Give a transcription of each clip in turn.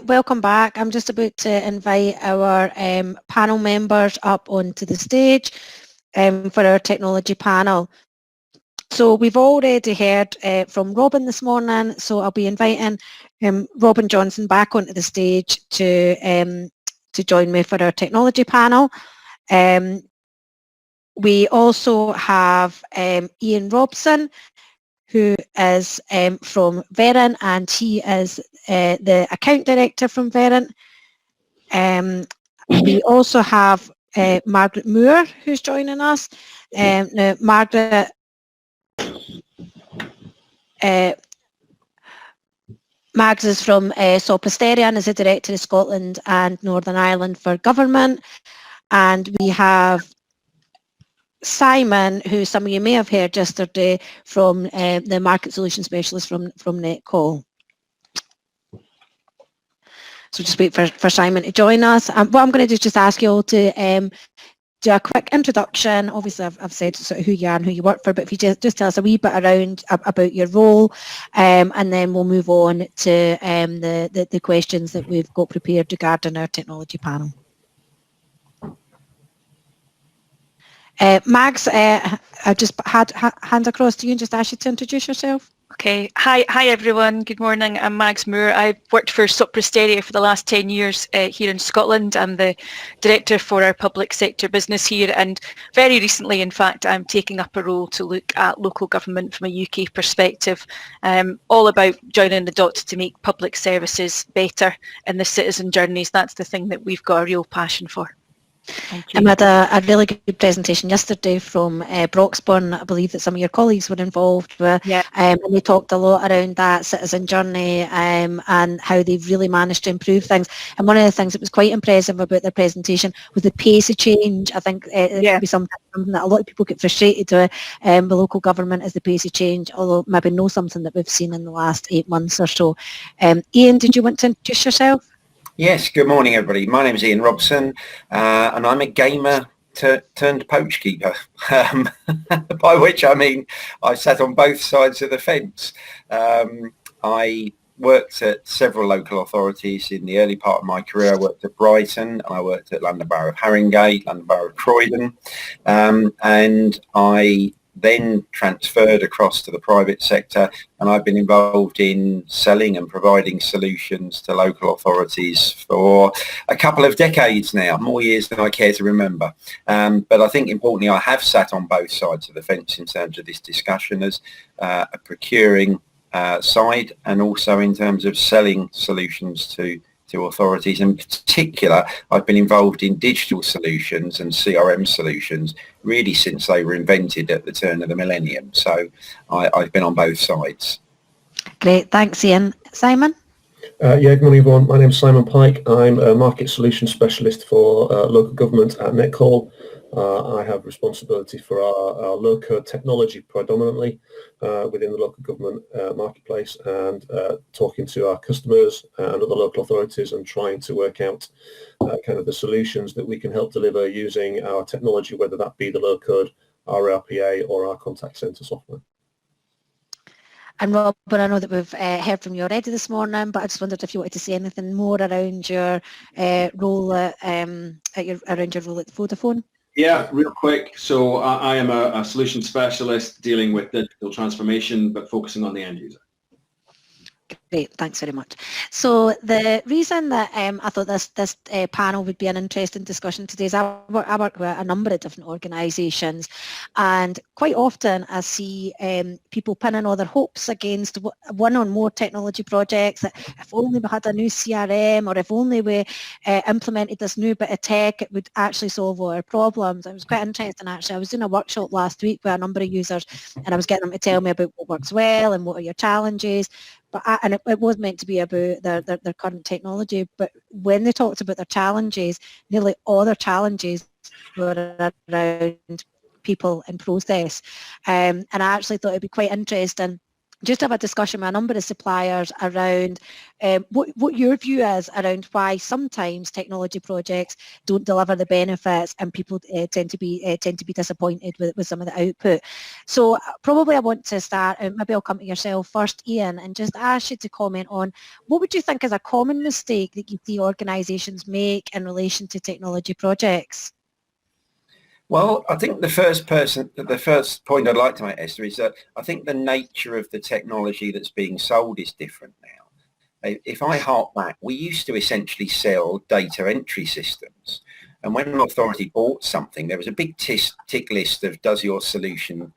welcome back. I'm just about to invite our panel members up onto the stage for our technology panel. So we've already heard from Robin this morning, so I'll be inviting Robin Johnston back onto the stage to join me for our technology panel. We also have Ian Robson, who is from Verint, and he is the account director from Verint. We also have Margaret Moore, who's joining us. Now, Margaret Mags is from Sopra Steria and is the Director of Scotland and Northern Ireland for Government. And we have Simon, who some of you may have heard yesterday, from the Market Solution Specialist from Netcall. So just wait for Simon to join us. What I'm going to do is just ask you all to do a quick introduction. Obviously, I've said sort of who you are and who you work for, but if you just tell us a wee bit around about your role, and then we'll move on to the questions that we've got prepared regarding our technology panel. Mags, I just had hand across to you and just ask you to introduce yourself. Okay. Hi everyone. Good morning. I'm Mags Moore. I've worked for Sopra Steria for the last 10 years here in Scotland. I'm the director for our public sector business here, and very recently, in fact, I'm taking up a role to look at local government from a UK perspective, all about joining the dots to make public services better in the citizen journeys. That's the thing that we've got a real passion for. I had a really good presentation yesterday from Broxburn. I believe that some of your colleagues were involved with, yeah. And they talked a lot around that citizen journey and how they've really managed to improve things. And one of the things that was quite impressive about their presentation was the pace of change. I think it can be something that a lot of people get frustrated with local government is the pace of change, although maybe not something that we've seen in the last 8 months or so. Ian, did you want to introduce yourself? Yes, good morning everybody. My name is Ian Robson and I'm a gamer turned poach keeper, by which I mean I sat on both sides of the fence. I worked at several local authorities in the early part of my career. I worked at Brighton, I worked at London Borough of Haringey, London Borough of Croydon, and I then transferred across to the private sector, and I've been involved in selling and providing solutions to local authorities for a couple of decades now, more years than I care to remember. But I think importantly I have sat on both sides of the fence in terms of this discussion as a procuring side, and also in terms of selling solutions to authorities. In particular, I've been involved in digital solutions and CRM solutions really since they were invented at the turn of the millennium. So I've been on both sides. Great, thanks Ian. Simon? Yeah, good morning everyone. My name is Simon Pike. I'm a market solution specialist for local government at Netcall. I have responsibility for our low-code technology predominantly within the local government marketplace, and talking to our customers and other local authorities and trying to work out kind of the solutions that we can help deliver using our technology, whether that be the low-code, our RPA or our contact centre software. And Robin, I know that we've heard from you already this morning, but I just wondered if you wanted to say anything more around your role around your role at Vodafone. Yeah, real quick. So I am a solution specialist dealing with digital transformation, but focusing on the end user. Great, thanks very much. So the reason that I thought this panel would be an interesting discussion today is I work with a number of different organisations, and quite often I see people pinning all their hopes against one or more technology projects, that if only we had a new CRM, or if only we implemented this new bit of tech, it would actually solve all our problems. It was quite interesting actually. I was doing a workshop last week with a number of users, and I was getting them to tell me about what works well and what are your challenges. But and it was meant to be about their current technology, but when they talked about their challenges, nearly all their challenges were around people and process. And I actually thought it'd be quite interesting just have a discussion with a number of suppliers around what your view is around why sometimes technology projects don't deliver the benefits, and people tend to be disappointed with some of the output. So probably I want to start, maybe I'll come to yourself first, Ian, and just ask you to comment on what would you think is a common mistake that you see organisations make in relation to technology projects? Well, I think the first point I'd like to make, Esther, is that I think the nature of the technology that's being sold is different now. If I hark back, we used to essentially sell data entry systems. And when an authority bought something, there was a big tick list of does your system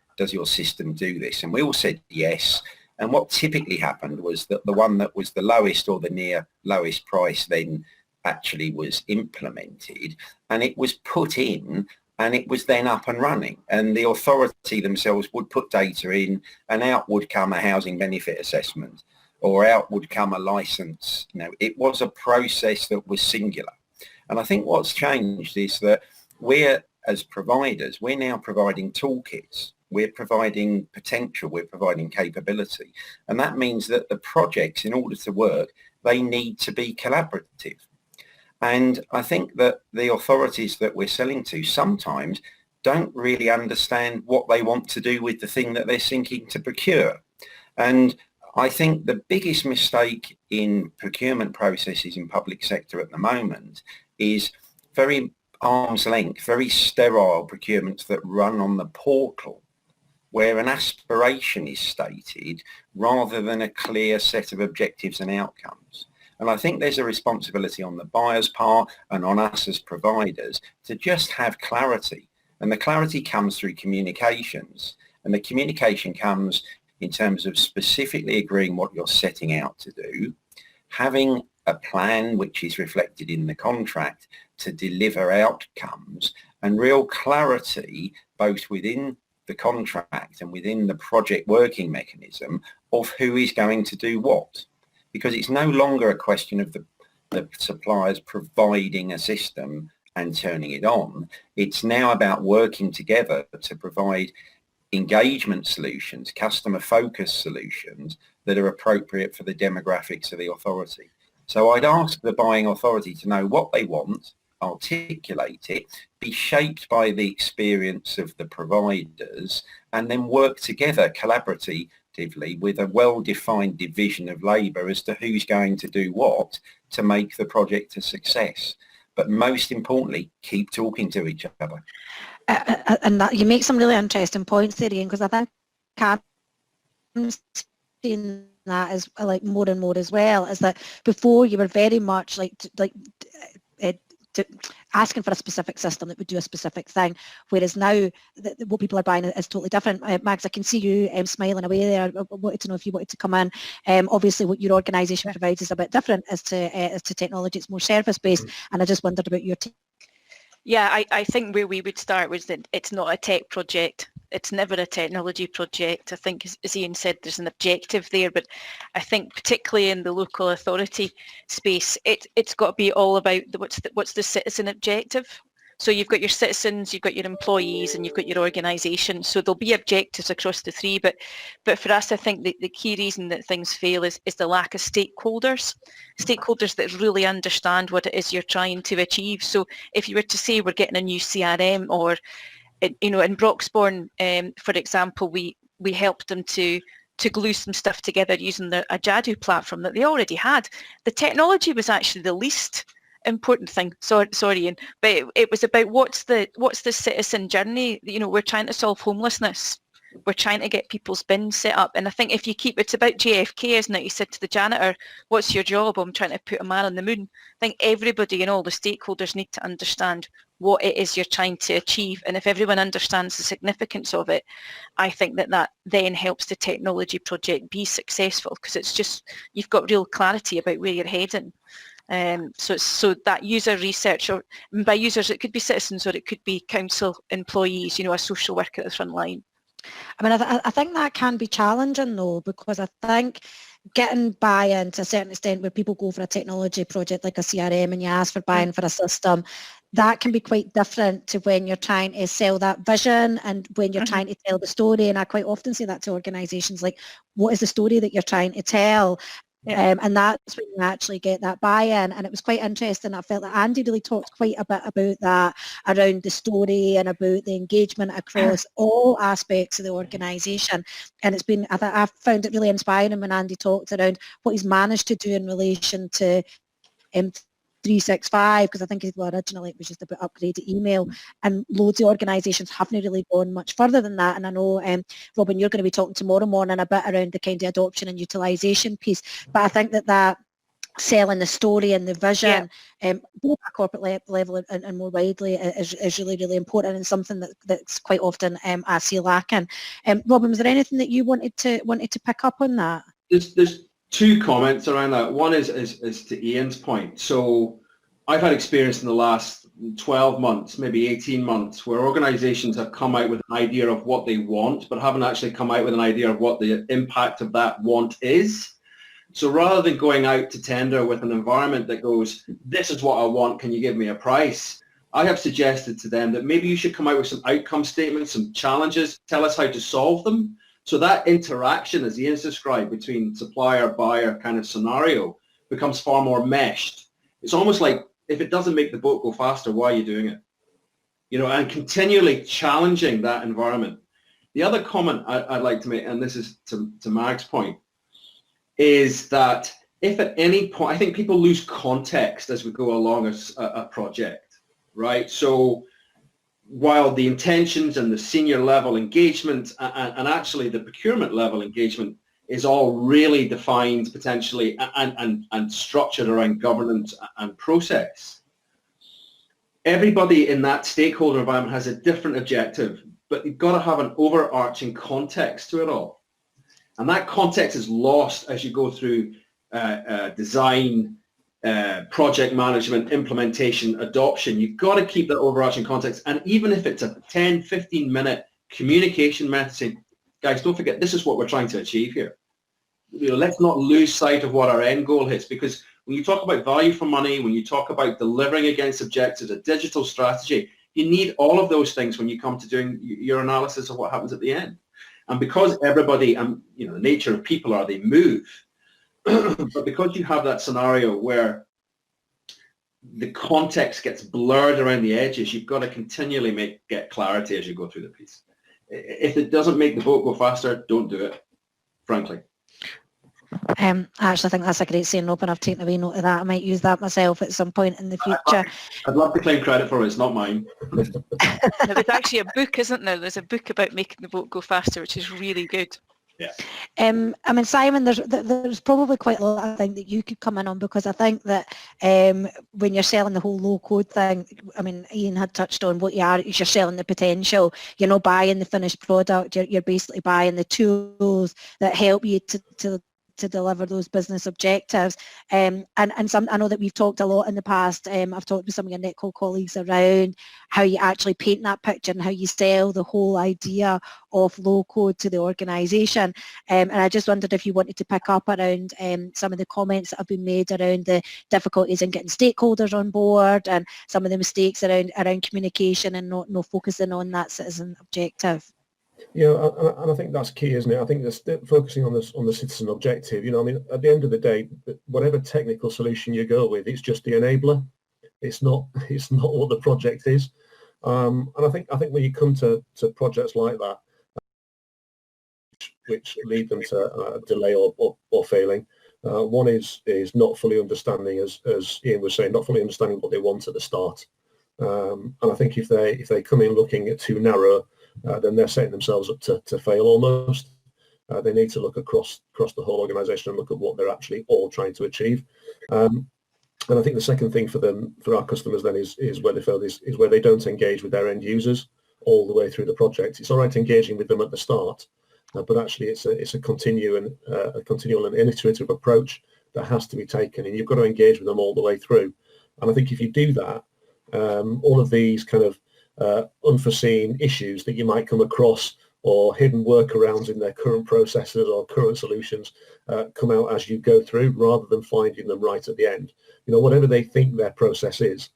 do this? And we all said yes. And what typically happened was that the one that was the lowest or the near lowest price then actually was implemented, and it was put in, and it was then up and running, and the authority themselves would put data in, and out would come a housing benefit assessment, or out would come a license. It was a process that was singular. And I think what's changed is that we're, as providers, we're now providing toolkits, we're providing potential, we're providing capability, and that means that the projects, in order to work, they need to be collaborative. And I think that the authorities that we're selling to sometimes don't really understand what they want to do with the thing that they're seeking to procure. And I think the biggest mistake in procurement processes in public sector at the moment is very arm's length, very sterile procurements that run on the portal, where an aspiration is stated rather than a clear set of objectives and outcomes. And I think there's a responsibility on the buyer's part and on us as providers to just have clarity. And the clarity comes through communications. And the communication comes in terms of specifically agreeing what you're setting out to do, having a plan which is reflected in the contract to deliver outcomes, and real clarity both within the contract and within the project working mechanism of who is going to do what. Because it's no longer a question of the suppliers providing a system and turning it on. It's now about working together to provide engagement solutions, customer-focused solutions that are appropriate for the demographics of the authority. So I'd ask the buying authority to know what they want, articulate it, be shaped by the experience of the providers, and then work together collaboratively with a well-defined division of labour as to who's going to do what to make the project a success. But most importantly, keep talking to each other. And that, you make some really interesting points there, Ian, because I think I'm seeing that as like more and more as well, is that before you were very much asking for a specific system that would do a specific thing, whereas now what people are buying is totally different. Mags, I can see you smiling away there. I wanted to know if you wanted to come in. Obviously what your organisation provides is a bit different as to technology. It's more service-based, and I just wondered about your take. Yeah, I think where we would start was that it's not a tech project. It's never a technology project. I think, as Ian said, there's an objective there, but I think particularly in the local authority space, it's got to be all about what's the citizen objective. So you've got your citizens, you've got your employees, and you've got your organisation. So there'll be objectives across the three, but for us, I think the key reason that things fail is the lack of stakeholders that really understand what it is you're trying to achieve. So if you were to say we're getting a new CRM, or in Broxbourne, for example, we helped them to glue some stuff together using a Jadu platform that they already had. The technology was actually the least important thing. Sorry, Ian, but it was about what's the citizen journey. We're trying to solve homelessness. We're trying to get people's bins set up. And I think if you it's about JFK, isn't it? He said to the janitor, what's your job? I'm trying to put a man on the moon. I think everybody and all the stakeholders need to understand what it is you're trying to achieve. And if everyone understands the significance of it, I think that then helps the technology project be successful, because it's just, you've got real clarity about where you're heading. So that user research, or by users it could be citizens, or it could be council employees, a social worker at the front line. I mean, I think that can be challenging though, because I think getting buy-in to a certain extent, where people go for a technology project like a CRM and you ask for buy-in for a system, that can be quite different to when you're trying to sell that vision and when you're trying to tell the story. And I quite often say that to organisations, like, what is the story that you're trying to tell? Yeah. And that's when you actually get that buy-in. And it was quite interesting. I felt that Andy really talked quite a bit about that, around the story and about the engagement across all aspects of the organisation. And it's been, I found it really inspiring when Andy talked around what he's managed to do in relation to 365, because I think originally it was just about upgraded email, and loads of organisations haven't really gone much further than that. And I know, Robin, you're going to be talking tomorrow morning a bit around the kind of adoption and utilisation piece, but I think that selling the story and the vision, both at corporate level and more widely, is really, really important, and something that's quite often I see lacking. Robin, was there anything that you wanted to pick up on that? There's two comments around that. One is to Ian's point. So I've had experience in the last 12 months, maybe 18 months, where organizations have come out with an idea of what they want, but haven't actually come out with an idea of what the impact of that want is. So rather than going out to tender with an environment that goes, this is what I want, can you give me a price? I have suggested to them that maybe you should come out with some outcome statements, some challenges, tell us how to solve them. So that interaction, as Ian's described, between supplier-buyer kind of scenario becomes far more meshed. It's almost like, if it doesn't make the boat go faster, why are you doing it? You know, and continually challenging that environment. The other comment I'd like to make, and this is to Mag's point, is that if at any point, I think people lose context as we go along a project, right? So while the intentions and the senior level engagement and actually the procurement level engagement is all really defined potentially and structured around governance and process, everybody in that stakeholder environment has a different objective, but you've got to have an overarching context to it all. And that context is lost as you go through design, project management, implementation, adoption. You've got to keep that overarching context. And even if it's a 10, 15-minute communication method saying, guys, don't forget, this is what we're trying to achieve here. You know, let's not lose sight of what our end goal is, because when you talk about value for money, when you talk about delivering against objectives, a digital strategy, you need all of those things when you come to doing your analysis of what happens at the end. And because everybody, and you know, the nature of people are they move, but because you have that scenario where the context gets blurred around the edges, you've got to continually get clarity as you go through the piece. If it doesn't make the boat go faster, don't do it, frankly. I actually think that's a great saying, Robin. I've taken away note of that. I might use that myself at some point in the future. I'd love to claim credit for it. It's not mine. There's actually a book, isn't there? There's a book about making the boat go faster, which is really good. Yeah. I mean, Simon, there's probably quite a lot of things that you could come in on, because I think that when you're selling the whole low-code thing, I mean, Ian had touched on what you are, is you're selling the potential. You're not buying the finished product. You're basically buying the tools that help you to deliver those business objectives. And some, I know that we've talked a lot in the past, I've talked with some of your Netcall colleagues around how you actually paint that picture and how you sell the whole idea of low code to the organisation. And I just wondered if you wanted to pick up around some of the comments that have been made around the difficulties in getting stakeholders on board and some of the mistakes around communication and not focusing on that citizen objective. Yeah, and I think that's key, isn't it? I think that's focusing on the citizen objective. You know, I mean, at the end of the day, whatever technical solution you go with, it's just the enabler. It's not what the project is. And I think when you come to projects like that, which lead them to delay or failing, one is not fully understanding, as Ian was saying, not fully understanding what they want at the start. And I think if they come in looking at too narrow, then they're setting themselves up to fail almost. They need to look across the whole organisation and look at what they're actually all trying to achieve. And I think the second thing for our customers then is where they fail is where they don't engage with their end users all the way through the project. It's all right engaging with them at the start, but actually it's a continual and iterative approach that has to be taken, and you've got to engage with them all the way through. And I think if you do that, all of these kind of unforeseen issues that you might come across or hidden workarounds in their current processes or current solutions come out as you go through, rather than finding them right at the end. You know, whatever they think their process is,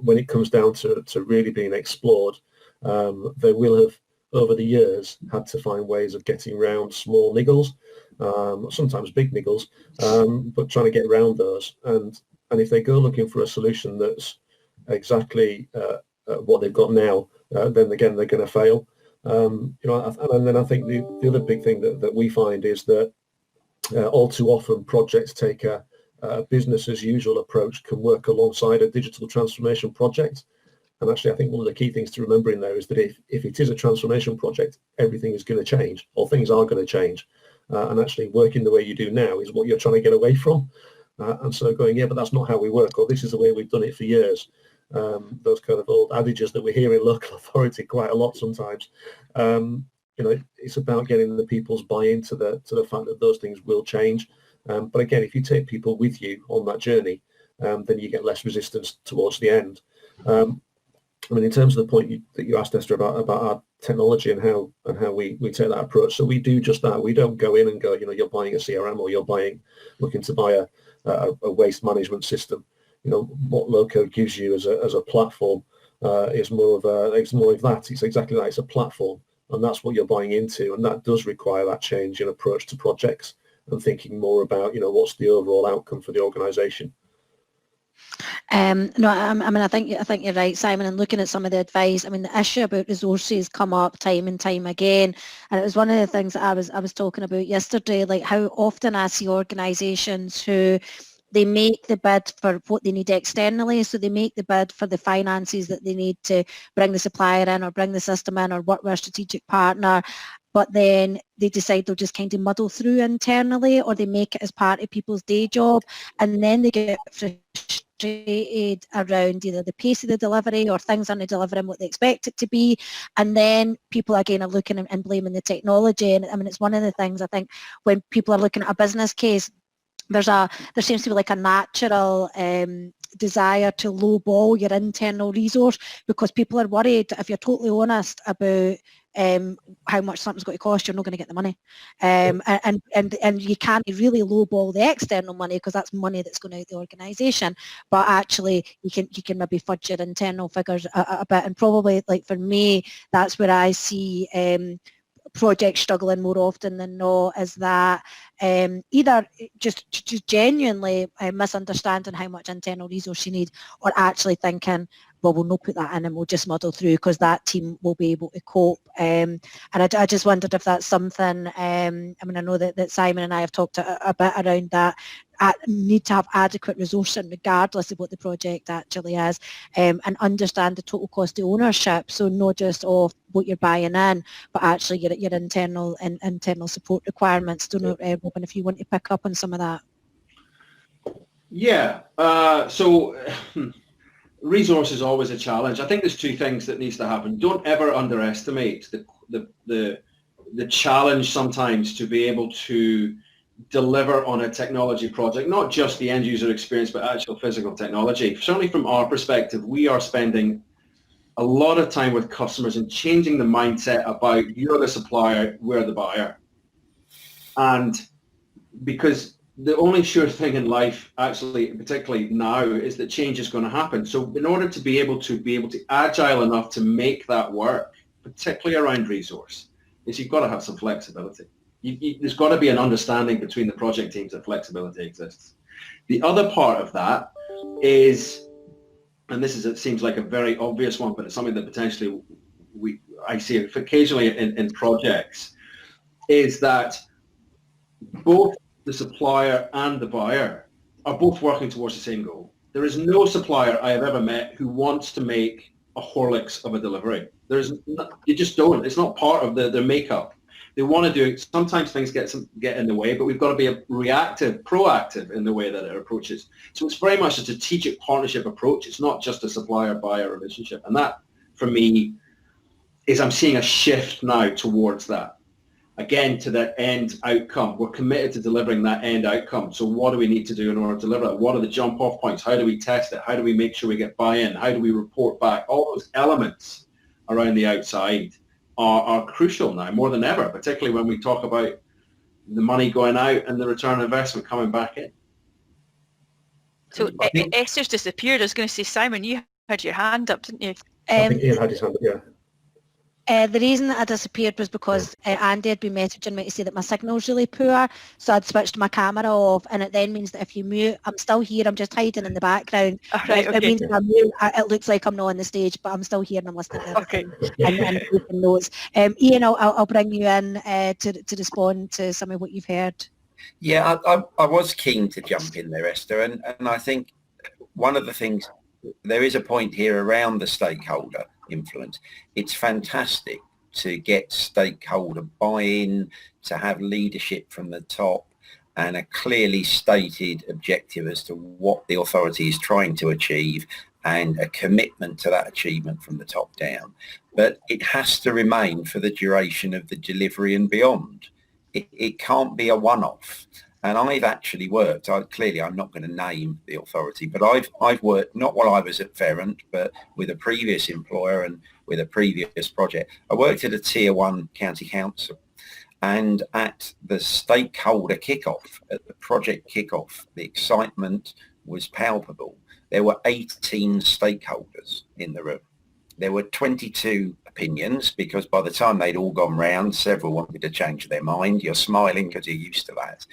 when it comes down to really being explored, they will have, over the years, had to find ways of getting around small niggles, sometimes big niggles, but trying to get around those. And if they go looking for a solution that's exactly what they've got now, then again, they're going to fail. And then I think the other big thing that we find is that all too often projects take a business as usual approach can work alongside a digital transformation project. And actually, I think one of the key things to remember in there is that if it is a transformation project, everything is going to change, or things are going to change. And actually working the way you do now is what you're trying to get away from. And so going, yeah, but that's not how we work, or this is the way we've done it for years. Those kind of old adages that we hear in local authority quite a lot sometimes. It's about getting the people's buy-in to the fact that those things will change. But again, if you take people with you on that journey, then you get less resistance towards the end. In terms of the point that you asked, Esther, about our technology and how we take that approach. So we do just that. We don't go in and go, you're buying a CRM or you're looking to buy a waste management system. What low-code gives you as a platform is more of that. It's exactly that. It's a platform, and that's what you're buying into, and that does require that change in approach to projects and thinking more about what's the overall outcome for the organisation. I think you're right, Simon, and looking at some of the advice, the issue about resources come up time and time again, and it was one of the things that I was talking about yesterday, like how often I see organisations who they make the bid for what they need externally, so they make the bid for the finances that they need to bring the supplier in or bring the system in or work with a strategic partner, but then they decide they'll just kind of muddle through internally, or they make it as part of people's day job, and then they get frustrated around either the pace of the delivery or things aren't delivering what they expect it to be, and then people again are looking and blaming the technology. And it's one of the things I think when people are looking at a business case, there seems to be like a natural desire to lowball your internal resource, because people are worried if you're totally honest about how much something's going to cost, you're not going to get the money, and you can't really lowball the external money because that's money that's going out the organisation, but actually you can maybe fudge your internal figures a bit. And probably, like for me, that's where I see projects struggling more often than not, is that either just genuinely misunderstanding how much internal resource you need, or actually thinking, well, we'll not put that in and we'll just muddle through because that team will be able to cope. And I just wondered if that's something, I know that Simon and I have talked a bit around that, need to have adequate resourcing regardless of what the project actually is, and understand the total cost of ownership, so not just of what you're buying in, but actually your internal support requirements. Don't know, Robin, if you want to pick up on some of that. Yeah, so resource is always a challenge. I think there's two things that needs to happen. Don't ever underestimate the challenge sometimes to be able to deliver on a technology project, not just the end user experience, but actual physical technology. Certainly from our perspective, we are spending a lot of time with customers and changing the mindset about you're the supplier, we're the buyer. And because the only sure thing in life, actually, particularly now, is that change is going to happen. So in order to be able to agile enough to make that work, particularly around resource, is you've got to have some flexibility. There's got to be an understanding between the project teams that flexibility exists. The other part of that is, and it seems like a very obvious one, but it's something that potentially I see occasionally in projects, is that both the supplier and the buyer are both working towards the same goal. There is no supplier I have ever met who wants to make a Horlicks of a delivery. You just don't. It's not part of their makeup. They want to do it. Sometimes things get in the way, but we've got to be proactive in the way that it approaches. So it's very much a strategic partnership approach. It's not just a supplier-buyer relationship. And that, for me, is I'm seeing a shift now towards that. Again, to that end outcome. We're committed to delivering that end outcome. So what do we need to do in order to deliver it? What are the jump-off points? How do we test it? How do we make sure we get buy-in? How do we report back? All those elements around the outside are crucial now, more than ever, particularly when we talk about the money going out and the return on investment coming back in. So I think- Esther's disappeared. I was going to say, Simon, you had your hand up, didn't you? I think Ian had his hand up, yeah. The reason that I disappeared was because Andy had been messaging me to say that my signal's really poor, so I'd switched my camera off, and it then means that if you mute, I'm still here, I'm just hiding in the background. Oh, right, It okay. means that I'm mute, it looks like I'm not on the stage, but I'm still here and I'm listening to everything and taking notes. Ian, I'll bring you in to respond to some of what you've heard. Yeah, I was keen to jump in there, Esther, and I think one of the things, there is a point here around the stakeholder influence. It's fantastic to get stakeholder buy-in, to have leadership from the top and a clearly stated objective as to what the authority is trying to achieve and a commitment to that achievement from the top down. But it has to remain for the duration of the delivery and beyond. It can't be a one-off. And I've actually worked, clearly I'm not going to name the authority, but I've worked, not while I was at Verint, but with a previous employer and with a previous project. I worked at a tier 1 county council, and at the stakeholder kickoff, at the project kickoff, the excitement was palpable. There were 18 stakeholders in the room. There were 22 opinions, because by the time they'd all gone round, several wanted to change their mind. You're smiling because you're used to that.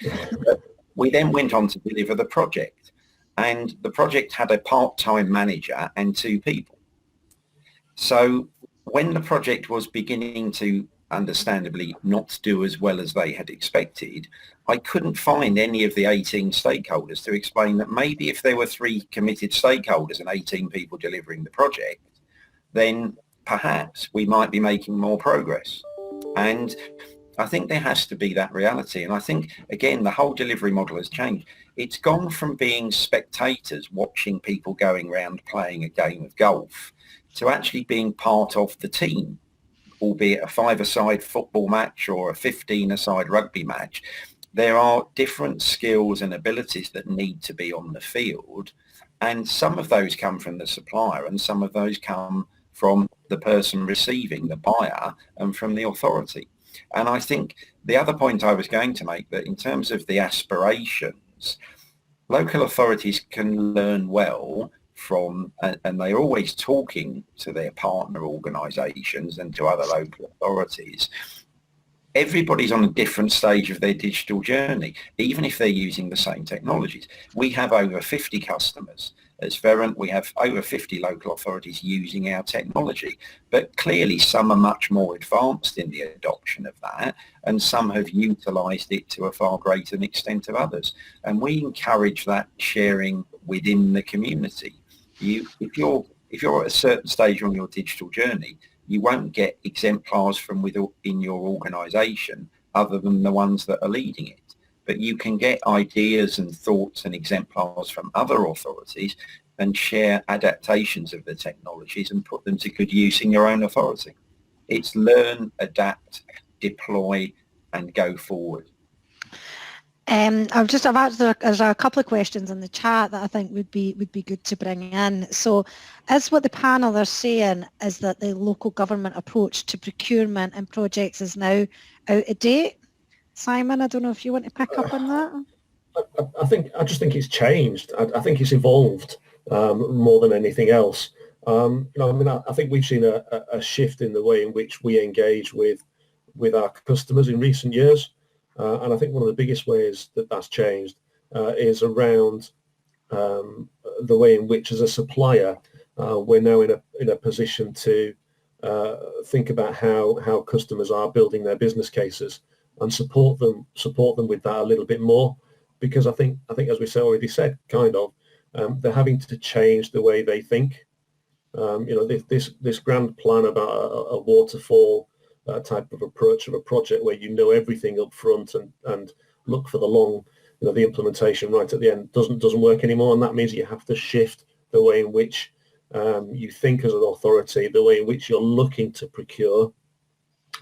But we then went on to deliver the project, and the project had a part-time manager and 2 people. So when the project was beginning to understandably not do as well as they had expected, I couldn't find any of the 18 stakeholders to explain that maybe if there were 3 committed stakeholders and 18 people delivering the project, then perhaps we might be making more progress. And I think there has to be that reality. And I think, again, the whole delivery model has changed. It's gone from being spectators watching people going around playing a game of golf to actually being part of the team, albeit a 5-a-side football match or a 15-a-side rugby match. There are different skills and abilities that need to be on the field. And some of those come from the supplier and some of those come from the person receiving, the buyer, and from the authority. And I think the other point I was going to make, that in terms of the aspirations, local authorities can learn well from, and they're always talking to their partner organisations and to other local authorities. Everybody's on a different stage of their digital journey, even if they're using the same technologies. We have over 50 customers. As Verint, we have over 50 local authorities using our technology, but clearly some are much more advanced in the adoption of that, and some have utilised it to a far greater extent of others. And we encourage that sharing within the community. If you're at a certain stage on your digital journey, you won't get exemplars from within your organisation other than the ones that are leading it. But you can get ideas and thoughts and exemplars from other authorities and share adaptations of the technologies and put them to good use in your own authority. It's learn, adapt, deploy, and go forward. There's a couple of questions in the chat that I think would be good to bring in. So, as what the panel are saying is that the local government approach to procurement and projects is now out of date. Simon, I don't know if you want to pick up on that. I just think it's changed. I think it's evolved more than anything else. I think we've seen a shift in the way in which we engage with our customers in recent years. And I think one of the biggest ways that that's changed is around the way in which, as a supplier, we're now in a position to think about how customers are building their business cases and support them with that a little bit more, because I think as we already said, they're having to change the way they think. This grand plan about a waterfall type of approach of a project where you know everything up front and look for the implementation right at the end doesn't work anymore, and that means you have to shift the way in which you think as an authority, the way in which you're looking to procure,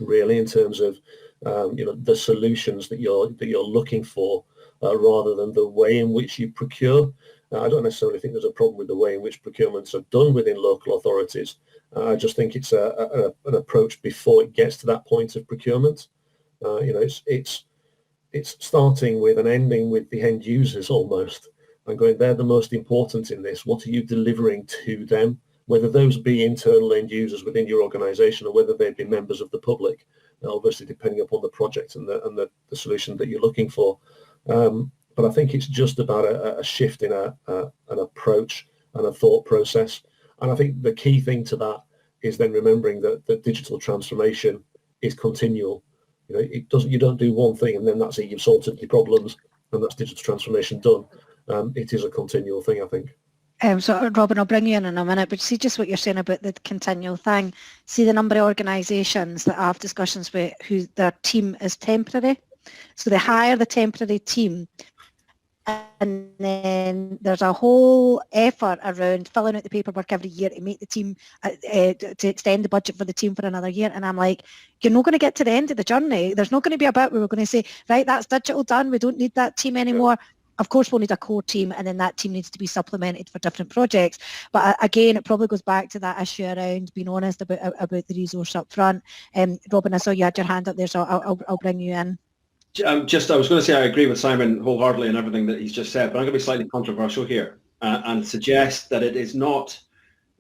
really, in terms of the solutions that you're looking for, rather than the way in which you procure. I don't necessarily think there's a problem with the way in which procurements are done within local authorities. I just think it's an approach before it gets to that point of procurement. It's starting with and ending with the end users almost. and going, they're the most important in this. What are you delivering to them? Whether those be internal end users within your organisation or whether they be members of the public, obviously depending upon the project and the solution that you're looking for. But I think it's just about a shift in an approach and a thought process. And I think the key thing to that is then remembering that digital transformation is continual. You don't do one thing and then that's it, you've solved your problems and that's digital transformation done. It is a continual thing, I think. So Robin, I'll bring you in a minute, but see just what you're saying about the continual thing. See the number of organisations that have discussions with who their team is temporary. So they hire the temporary team and then there's a whole effort around filling out the paperwork every year to make the team, to extend the budget for the team for another year. And I'm like, you're not going to get to the end of the journey. There's not going to be a bit where we're going to say, right, that's digital done. We don't need that team anymore. Of course, we'll need a core team and then that team needs to be supplemented for different projects. But again, it probably goes back to that issue around being honest about the resource up front. Robin, I saw you had your hand up there, so I'll bring you in. I was going to say I agree with Simon wholeheartedly in everything that he's just said, but I'm going to be slightly controversial here and suggest that it is not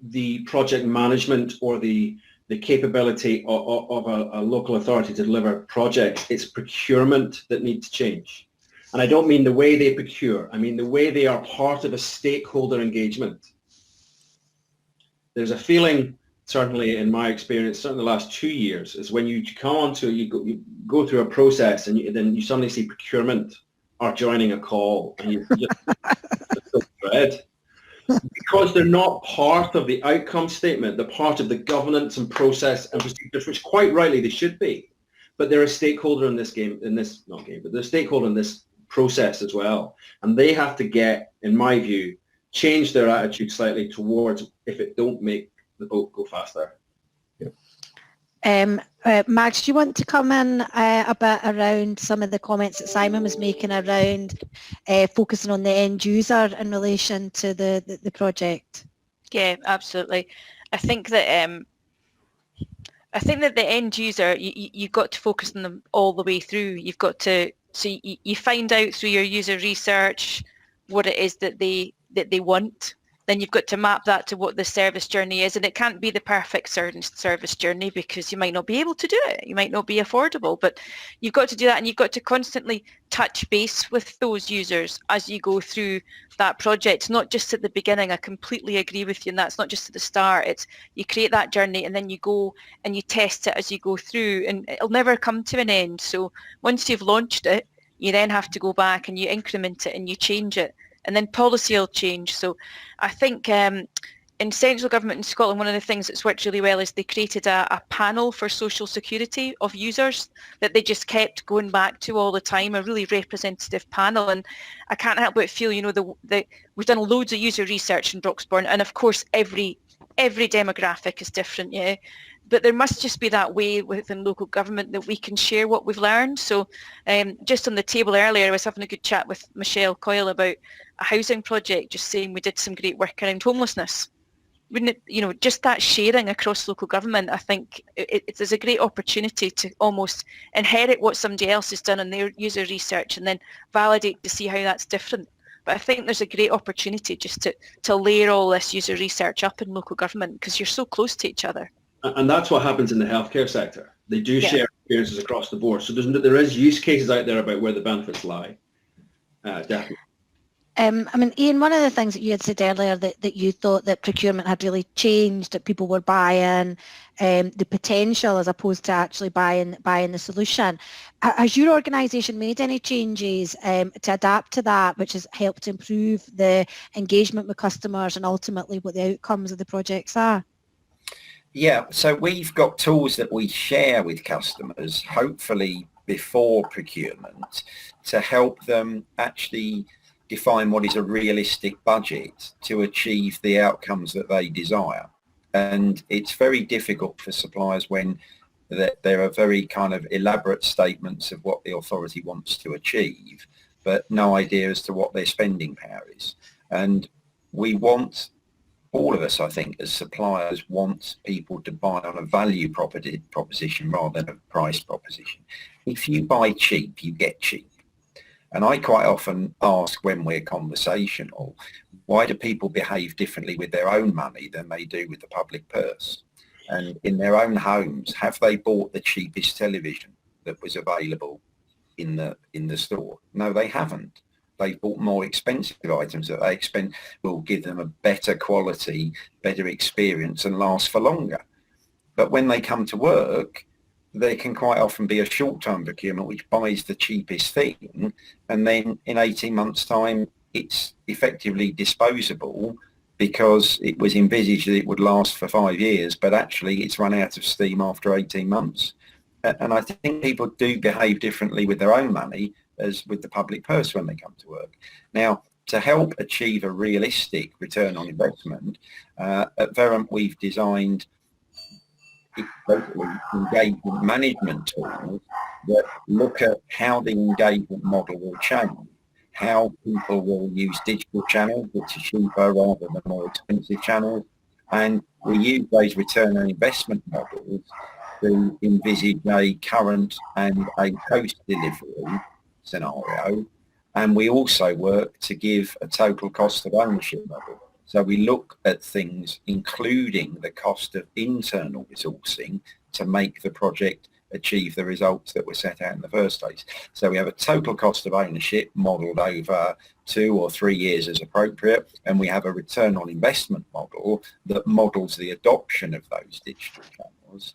the project management or the capability of a local authority to deliver projects. It's procurement that needs to change. And I don't mean the way they procure. I mean the way they are part of a stakeholder engagement. There's a feeling, certainly in my experience, certainly the last 2 years, is when you come onto, you go through a process and then you suddenly see procurement are joining a call and you just dread. Because they're not part of the outcome statement, they're part of the governance and process and procedures, which quite rightly they should be. But they're a stakeholder in this game, but they're a stakeholder in this process as well. And they have to get, in my view, change their attitude slightly towards if it don't make the boat go faster. Max, do you want to come in a bit around some of the comments that Simon was making around focusing on the end user in relation to the project? Yeah, absolutely. I think that the end user, you've got to focus on them all the way through. You've got to, so you find out through your user research what it is that they want. Then you've got to map that to what the service journey is, and it can't be the perfect service journey because you might not be able to do it. You might not be affordable, but you've got to do that, and you've got to constantly touch base with those users as you go through that project, not just at the beginning. I completely agree with you, and that's not just at the start. It's you create that journey and then you go and you test it as you go through, and it'll never come to an end. So once you've launched it, you then have to go back and you increment it and you change it. And then policy will change. So I think in central government in Scotland, one of the things that's worked really well is they created a panel for social security of users that they just kept going back to all the time, a really representative panel. And I can't help but feel, we've done loads of user research in Broxbourne, and of course every demographic is different, yeah. But there must just be that way within local government that we can share what we've learned. So just on the table earlier, I was having a good chat with Michelle Coyle about a housing project, just saying we did some great work around homelessness. Wouldn't it, just that sharing across local government, I think there's a great opportunity to almost inherit what somebody else has done in their user research and then validate to see how that's different. But I think there's a great opportunity just to layer all this user research up in local government because you're so close to each other. And that's what happens in the healthcare sector. They do share experiences across the board. So there is use cases out there about where the benefits lie. Definitely. Ian, one of the things that you had said earlier that you thought that procurement had really changed, that people were buying the potential as opposed to actually buying the solution. Has your organisation made any changes to adapt to that, which has helped improve the engagement with customers and ultimately what the outcomes of the projects are? Yeah, so we've got tools that we share with customers, hopefully before procurement, to help them actually define what is a realistic budget to achieve the outcomes that they desire. And it's very difficult for suppliers when there are very kind of elaborate statements of what the authority wants to achieve, but no idea as to what their spending power is. And we want, all of us, I think, as suppliers, want people to buy on a value proposition rather than a price proposition. If you buy cheap, you get cheap. And I quite often ask when we're conversational, why do people behave differently with their own money than they do with the public purse? And in their own homes, have they bought the cheapest television that was available in the store? No, they haven't. They've bought more expensive items that they will give them a better quality, better experience and last for longer. But when they come to work, there can quite often be a short-term procurement which buys the cheapest thing, and then in 18 months' time, it's effectively disposable because it was envisaged that it would last for 5 years, but actually it's run out of steam after 18 months. And I think people do behave differently with their own money as with the public purse when they come to work. Now, to help achieve a realistic return on investment, at Verint we've designed basically engagement management tools that look at how the engagement model will change, how people will use digital channels, which are cheaper rather than more expensive channels, and we use those return on investment models to envisage a current and a post-delivery scenario, and we also work to give a total cost of ownership model. So we look at things including the cost of internal resourcing to make the project achieve the results that were set out in the first place. So we have a total cost of ownership modelled over 2 or 3 years as appropriate, and we have a return on investment model that models the adoption of those digital channels.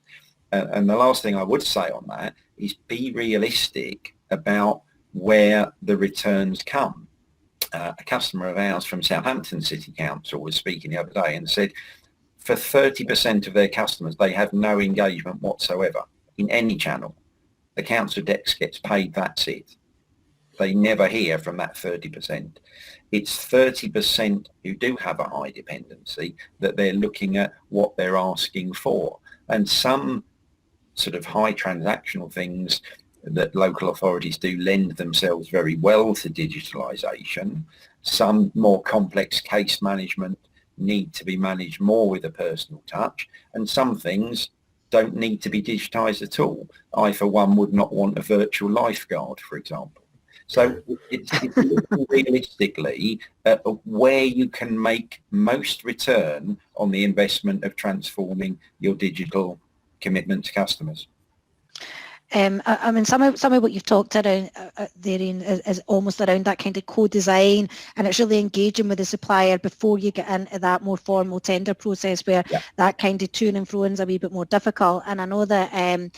And the last thing I would say on that is be realistic about where the returns come. A customer of ours from Southampton City Council was speaking the other day and said for 30% of their customers, they have no engagement whatsoever in any channel. The council desk gets paid, that's it. They never hear from that 30%. It's 30% who do have a high dependency that they're looking at what they're asking for. And some sort of high transactional things that local authorities do lend themselves very well to digitalisation. Some more complex case management need to be managed more with a personal touch, and some things don't need to be digitised at all. I, for one, would not want a virtual lifeguard, for example. So it's looking realistically at where you can make most return on the investment of transforming your digital commitment to customers. I mean, some of what you've talked around there, Ian, is almost around that kind of co-design, and it's really engaging with the supplier before you get into that more formal tender process where that kind of to and fro is a wee bit more difficult. And I know that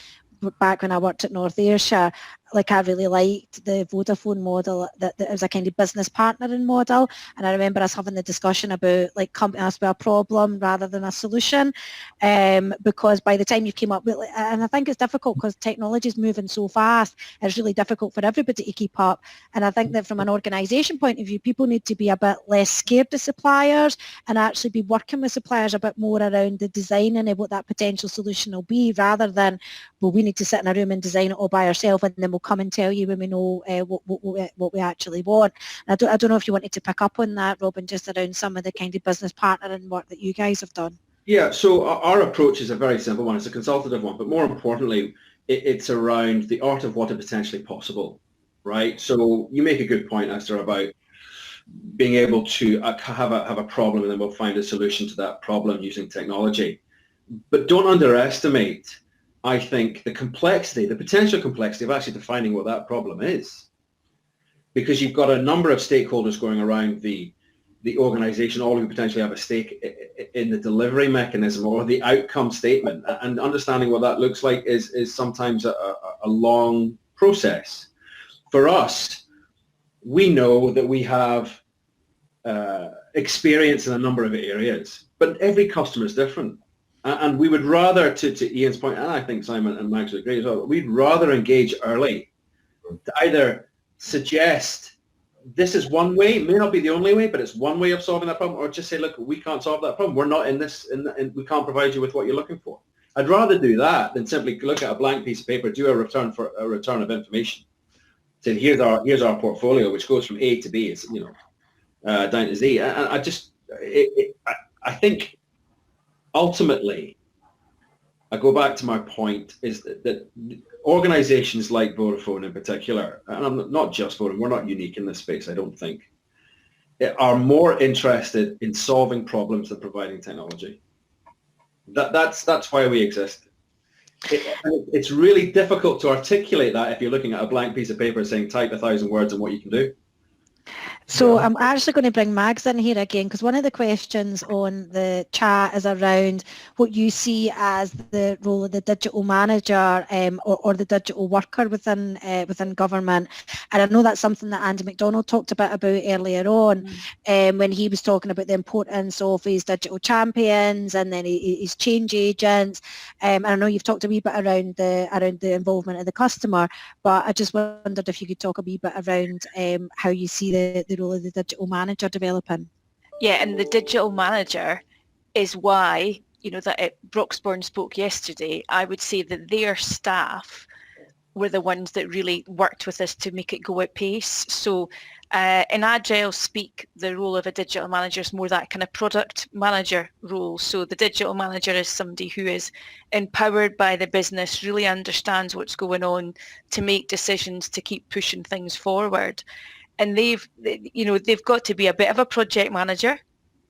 back when I worked at North Ayrshire, like I really liked the Vodafone model, that it was a kind of business partnering model, and I remember us having the discussion about like come to us with a problem rather than a solution, because by the time you came up with, and I think it's difficult because technology is moving so fast, it's really difficult for everybody to keep up. And I think that from an organisation point of view, people need to be a bit less scared of suppliers and actually be working with suppliers a bit more around the designing of what that potential solution will be, rather than, well, we need to sit in a room and design it all by ourselves and then we'll come and tell you when we know what we actually want. And I don't know if you wanted to pick up on that, Robin, just around some of the kind of business partnering work that you guys have done. Yeah, so our approach is a very simple one. It's a consultative one, but more importantly, it's around the art of what is potentially possible, right? So you make a good point, Esther, about being able to have a problem and then we'll find a solution to that problem using technology. But don't underestimate, I think, the complexity, the potential complexity of actually defining what that problem is. Because you've got a number of stakeholders going around the organization, all who potentially have a stake in the delivery mechanism or the outcome statement. And understanding what that looks like is sometimes a long process. For us, we know that we have experience in a number of areas, but every customer is different. And we would rather, to Ian's point, and I think Simon and Max would agree as well, we'd rather engage early to either suggest this is one way, it may not be the only way, but it's one way of solving that problem, or just say, look, we can't solve that problem. We're not in this, and we can't provide you with what you're looking for. I'd rather do that than simply look at a blank piece of paper, do a return of information. Say, here's our portfolio, which goes from A to B, it's, down to Z. And I think ultimately, I go back to my point, is that organizations like Vodafone in particular, and I'm not just Vodafone, we're not unique in this space, I don't think, are more interested in solving problems than providing technology. That's why we exist. It's really difficult to articulate that if you're looking at a blank piece of paper saying type 1,000 words on what you can do. So I'm actually going to bring Mags in here again, because one of the questions on the chat is around what you see as the role of the digital manager or the digital worker within government. And I know that's something that Andy McDonald talked about earlier on when he was talking about the importance of his digital champions and then his change agents. And I know you've talked a wee bit around the involvement of the customer, but I just wondered if you could talk a wee bit around how you see the role of the digital manager developing. Yeah, and the digital manager is why, that Broxbourne spoke yesterday. I would say that their staff were the ones that really worked with us to make it go at pace. So in Agile speak, the role of a digital manager is more that kind of product manager role. So the digital manager is somebody who is empowered by the business, really understands what's going on to make decisions, to keep pushing things forward. And they've got to be a bit of a project manager.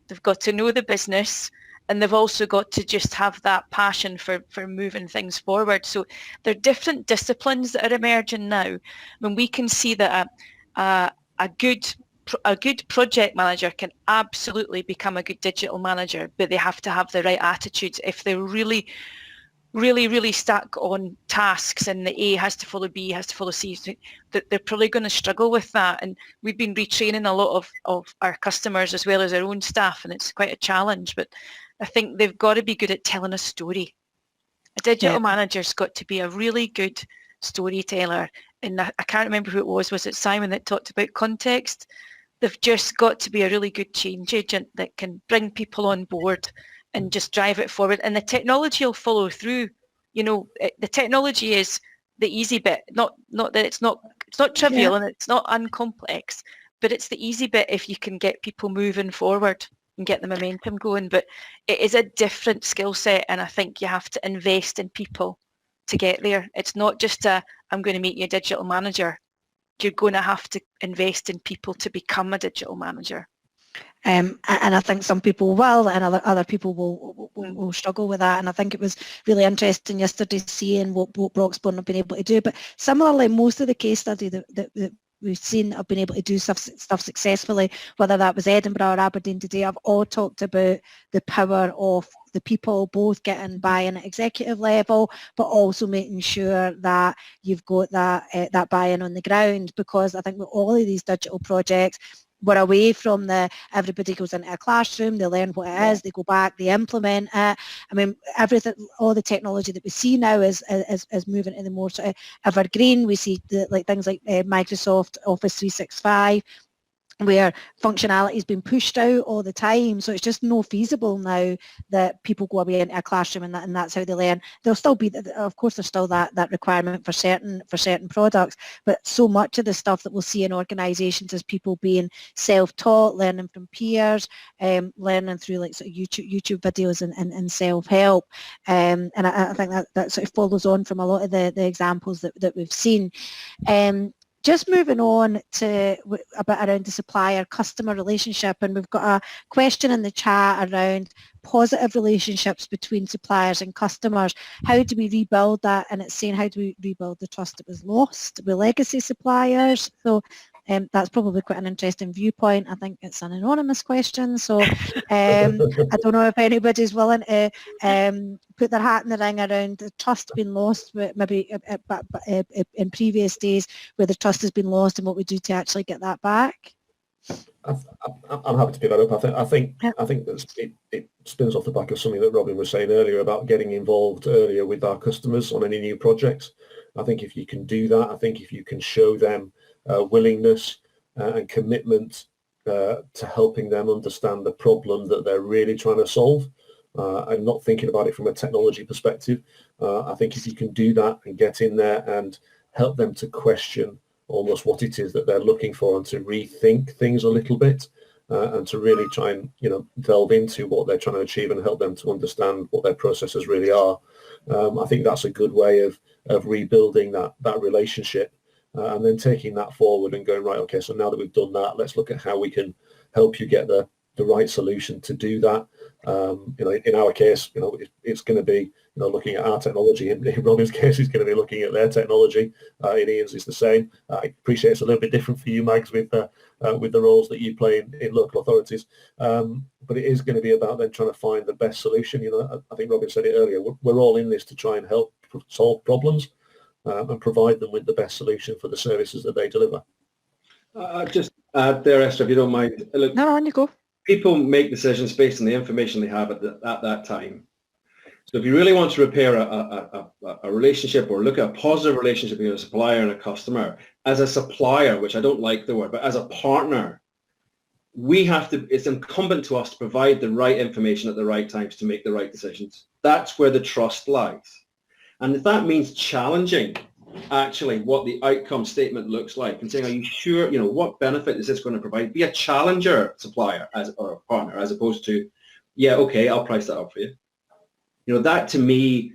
They've got to know the business, and they've also got to just have that passion for moving things forward. So there are different disciplines that are emerging now. When we can see that a good project manager can absolutely become a good digital manager, but they have to have the right attitudes. If they're really stuck on tasks and the A has to follow B, has to follow C, that they're probably going to struggle with that. And we've been retraining a lot of our customers as well as our own staff, and it's quite a challenge. But I think they've got to be good at telling a story. A digital manager's got to be a really good storyteller. And I can't remember who it was it Simon that talked about context? They've just got to be a really good change agent that can bring people on board and just drive it forward, and the technology will follow through. The technology is the easy bit, not that it's not trivial and it's not uncomplex, but it's the easy bit if you can get people moving forward and get the momentum going. But it is a different skill set, and I think you have to invest in people to get there. It's not just I'm going to make you a digital manager. You're going to have to invest in people to become a digital manager. And I think some people will, and other people will struggle with that. And I think it was really interesting yesterday seeing what Broxbourne have been able to do. But similarly, most of the case study that we've seen have been able to do stuff successfully, whether that was Edinburgh or Aberdeen today, have all talked about the power of the people, both getting buy-in at executive level, but also making sure that you've got that buy-in on the ground. Because I think with all of these digital projects, we're away from everybody goes into a classroom, they learn what it is, they go back, they implement it. I mean, everything, all the technology that we see now is moving to the more sort of evergreen. We see things like Microsoft Office 365, where functionality is being pushed out all the time. So it's just no feasible now that people go away into a classroom and that's how they learn. There'll still be, of course, there's still that requirement for certain products, but so much of the stuff that we'll see in organisations is people being self-taught, learning from peers, learning through like sort of YouTube videos and self-help. And I think that sort of follows on from a lot of the examples that we've seen. Just moving on to a bit around the supplier-customer relationship, and we've got a question in the chat around positive relationships between suppliers and customers. How do we rebuild that? And it's saying, how do we rebuild the trust that was lost with legacy suppliers? So that's probably quite an interesting viewpoint. I think it's an anonymous question, so I don't know if anybody's willing to put their hat in the ring around the trust being lost, maybe in previous days where the trust has been lost, and what we do to actually get that back. I'm happy to pick that up. I think it spins off the back of something that Robin was saying earlier about getting involved earlier with our customers on any new projects. I think if you can do that, I think if you can show them willingness and commitment to helping them understand the problem that they're really trying to solve, and not thinking about it from a technology perspective. I think if you can do that and get in there and help them to question almost what it is that they're looking for and to rethink things a little bit, and to really try and delve into what they're trying to achieve and help them to understand what their processes really are. I think that's a good way of of rebuilding that relationship, and then taking that forward and going, right, okay, so now that we've done that, let's look at how we can help you get the right solution to do that. In our case, it's going to be, looking at our technology. In Robin's case, he's going to be looking at their technology. In Ian's, it's the same. I appreciate it's a little bit different for you, Mags, with the roles that you play in local authorities. But it is going to be about then trying to find the best solution. I think Robin said it earlier. We're all in this to try and help solve problems and provide them with the best solution for the services that they deliver. Just add there, Esther, if you don't mind. Look, No, on you go. People make decisions based on the information they have at that time. So if you really want to repair a relationship or look at a positive relationship between a supplier and a customer, as a supplier, which I don't like the word, but as a partner, it's incumbent to us to provide the right information at the right times to make the right decisions. That's where the trust lies. And if that means challenging actually what the outcome statement looks like and saying, are you sure, what benefit is this going to provide? Be a challenger supplier or a partner, as opposed to, yeah, okay, I'll price that up for you. That to me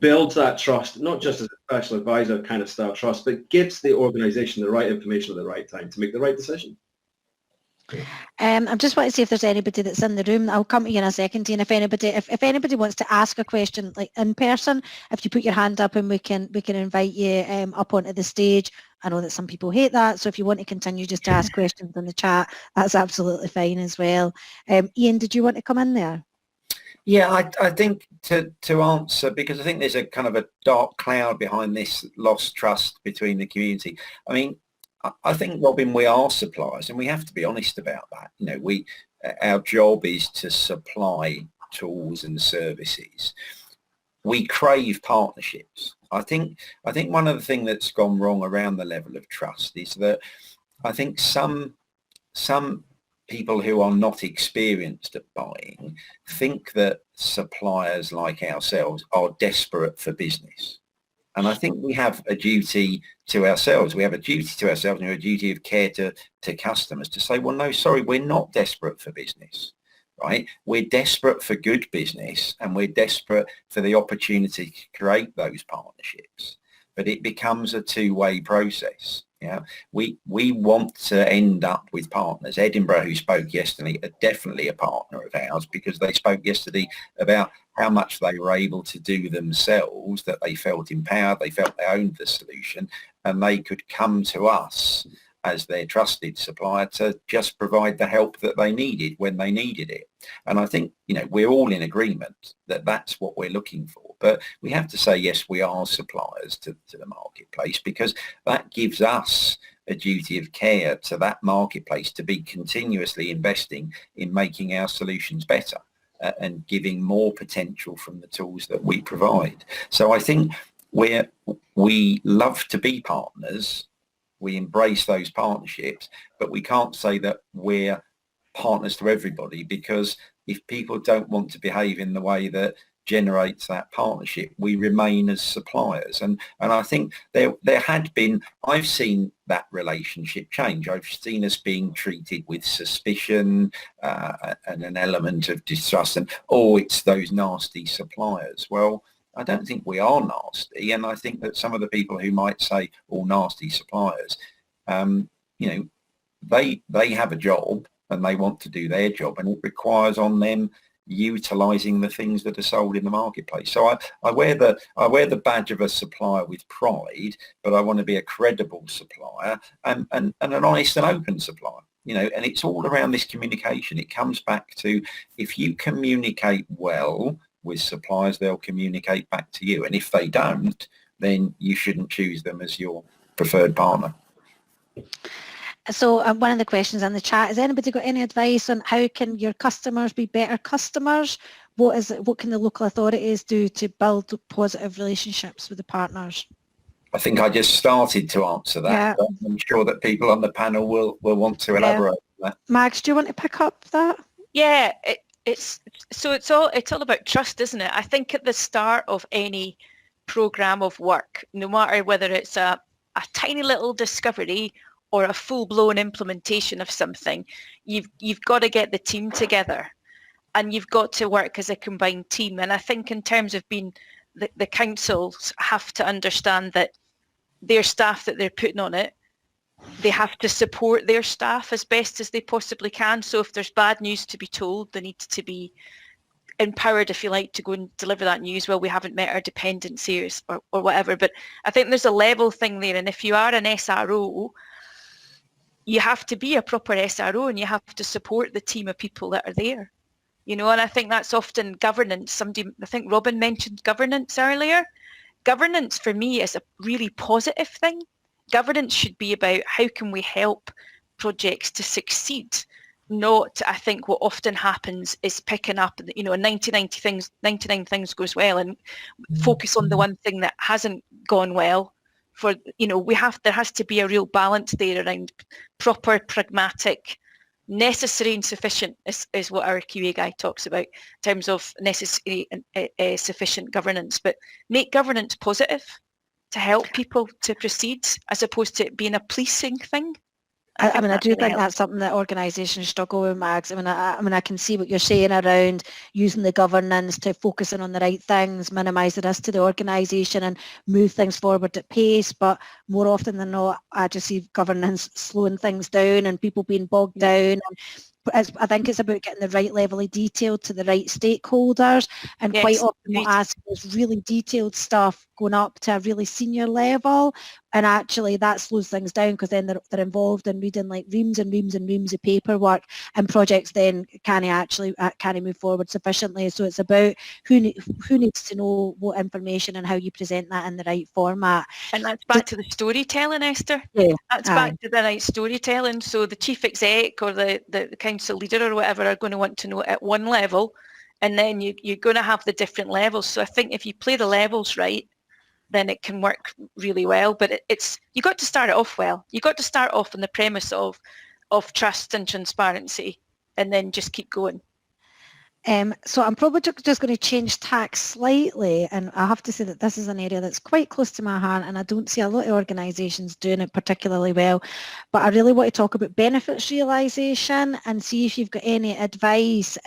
builds that trust, not just as a special advisor kind of style trust, but gives the organization the right information at the right time to make the right decision. I'm just wanting to see if there's anybody that's in the room. I'll come to you in a second, Ian. If anybody wants to ask a question, like in person, if you put your hand up and we can invite you up onto the stage. I know that some people hate that, so if you want to continue just to ask questions in the chat, that's absolutely fine as well. Ian, did you want to come in there? Yeah, I think to answer, because I think there's a kind of a dark cloud behind this lost trust between the community. I mean, I think, Robin, we are suppliers, and we have to be honest about that. Our job is to supply tools and services. We crave partnerships. I think one of the things that's gone wrong around the level of trust is that I think some people who are not experienced at buying think that suppliers like ourselves are desperate for business. And I think we have a duty to ourselves. We have a duty to ourselves and a duty of care to customers to say, well, no, sorry, we're not desperate for business, right? We're desperate for good business, and we're desperate for the opportunity to create those partnerships. But it becomes a two-way process. We want to end up with partners. Edinburgh, who spoke yesterday, are definitely a partner of ours, because they spoke yesterday about how much they were able to do themselves, that they felt empowered, they felt they owned the solution, and they could come to us as their trusted supplier to just provide the help that they needed when they needed it. And I think, we're all in agreement that that's what we're looking for. But we have to say, yes, we are suppliers to the marketplace, because that gives us a duty of care to that marketplace to be continuously investing in making our solutions better and giving more potential from the tools that we provide. So I think we love to be partners. We embrace those partnerships, but we can't say that we're partners to everybody, because if people don't want to behave in the way that generates that partnership, we remain as suppliers. And I think there had been, I've seen that relationship change. I've seen us being treated with suspicion and an element of distrust, and, it's those nasty suppliers. Well, I don't think we are nasty, and I think that some of the people who might say all nasty suppliers, they have a job and they want to do their job, and it requires on them utilising the things that are sold in the marketplace. So I wear the badge of a supplier with pride, but I want to be a credible supplier and an honest and open supplier. And it's all around this communication. It comes back to, if you communicate well with suppliers, they'll communicate back to you. And if they don't, then you shouldn't choose them as your preferred partner. So one of the questions in the chat, has anybody got any advice on how can your customers be better customers? What can the local authorities do to build positive relationships with the partners? I think I just started to answer that. Yeah. I'm sure that people on the panel will want to elaborate on that. Max, do you want to pick up that? Yeah, it's all about trust, isn't it? I think at the start of any program of work, no matter whether it's a tiny little discovery or a full-blown implementation of something, you've got to get the team together, and you've got to work as a combined team. And I think in terms of being the councils have to understand that their staff that they're putting on it, they have to support their staff as best as they possibly can. So if there's bad news to be told, they need to be empowered, if you like, to go and deliver that news. Well, we haven't met our dependencies or whatever. But I think there's a level thing there. And if you are an SRO, you have to be a proper SRO and you have to support the team of people that are there. You know, and I think that's often governance. I think Robin mentioned governance earlier. Governance for me is a really positive thing. Governance should be about how can we help projects to succeed, not, I think what often happens is picking up, 99 things goes well and focus on the one thing that hasn't gone well. There has to be a real balance there around proper, pragmatic, necessary and sufficient is what our QA guy talks about in terms of necessary and sufficient governance, but make governance positive to help people to proceed as opposed to it being a policing thing. I do think that's something that organisations struggle with, Mags. I can see what you're saying around using the governance to focusing on the right things, minimise the risk to the organisation and move things forward at pace. But more often than not, I just see governance slowing things down and people being bogged down. I think it's about getting the right level of detail to the right stakeholders, and quite often what asking is really detailed stuff going up to a really senior level, and actually that slows things down because then they're involved in reading like reams and reams and reams of paperwork, and projects then can't move forward sufficiently. So it's about who needs to know what information and how you present that in the right format. And that's back to the storytelling, Esther. Yeah, that's back to the right storytelling. So the chief exec or the council leader or whatever are going to want to know at one level, and then you're going to have the different levels. So I think if you play the levels right, then it can work really well. But you got to start it off well. You got to start off on the premise of trust and transparency, and then just keep going. So I'm probably just going to change tack slightly, and I have to say that this is an area that's quite close to my heart, and I don't see a lot of organisations doing it particularly well. But I really want to talk about benefits realisation and see if you've got any advice.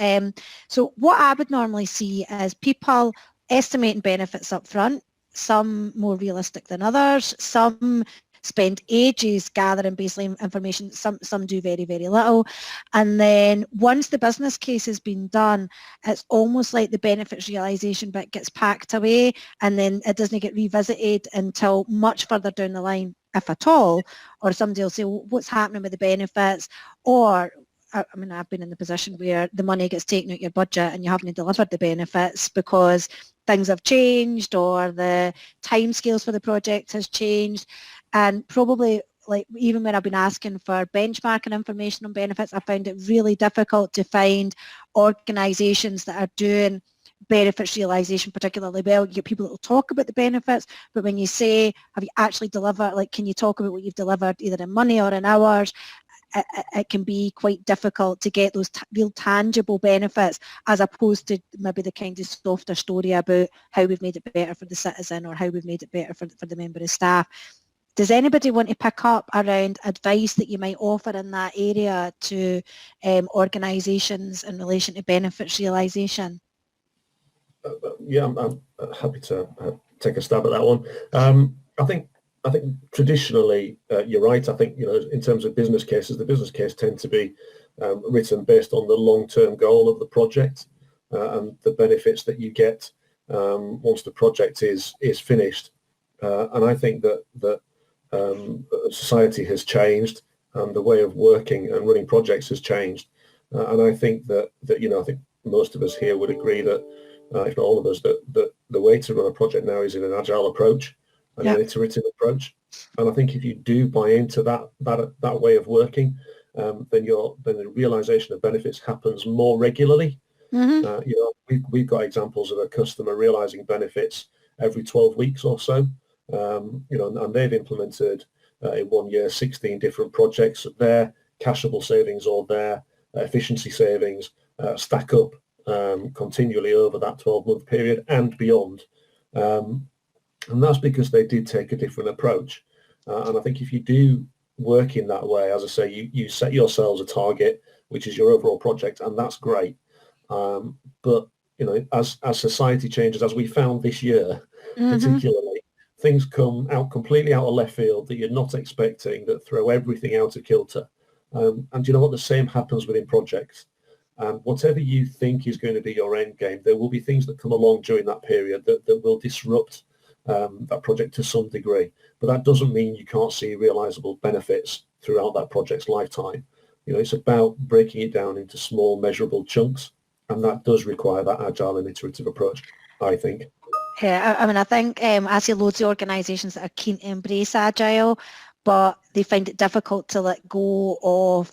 So what I would normally see is people estimating benefits up front, some more realistic than others, some spend ages gathering baseline information, some do very, very little. And then once the business case has been done, it's almost like the benefits realisation bit gets packed away, and then it doesn't get revisited until much further down the line, if at all, or somebody will say, well, what's happening with the benefits? Or I've been in the position where the money gets taken out your budget and you haven't delivered the benefits because things have changed or the timescales for the project has changed. And probably, like, even when I've been asking for benchmarking information on benefits, I found it really difficult to find organisations that are doing benefits realisation particularly well. You get people that will talk about the benefits, but when you say, have you actually delivered, like, can you talk about what you've delivered either in money or in hours, it can be quite difficult to get those real tangible benefits, as opposed to maybe the kind of softer story about how we've made it better for the citizen or how we've made it better for the member of staff. Does anybody want to pick up around advice that you might offer in that area to organisations in relation to benefits realisation? Yeah, I'm happy to take a stab at that one. I think traditionally you're right. I think, in terms of business cases, the business case tend to be written based on the long-term goal of the project and the benefits that you get once the project is finished. And I think that society has changed, and the way of working and running projects has changed. And I think that I think most of us here would agree that, if not all of us, that the way to run a project now is in an agile approach, an iterative approach. And I think if you do buy into that way of working, then the realisation of benefits happens more regularly. Mm-hmm. We've got examples of a customer realising benefits every 12 weeks or so. And they've implemented in 1 year 16 different projects. Their cashable savings or their efficiency savings stack up continually over that 12-month period and beyond. And that's because they did take a different approach. And I think if you do work in that way, as I say, you set yourselves a target, which is your overall project, and that's great. But as society changes, as we found this year, particularly, things come out completely out of left field that you're not expecting, that throw everything out of kilter. And you know what? The same happens within projects. Whatever you think is going to be your end game, there will be things that come along during that period that will disrupt that project to some degree. But that doesn't mean you can't see realizable benefits throughout that project's lifetime. It's about breaking it down into small, measurable chunks, and that does require that agile and iterative approach, I think. Yeah, I mean, I think I see loads of organisations that are keen to embrace agile, but they find it difficult to let go of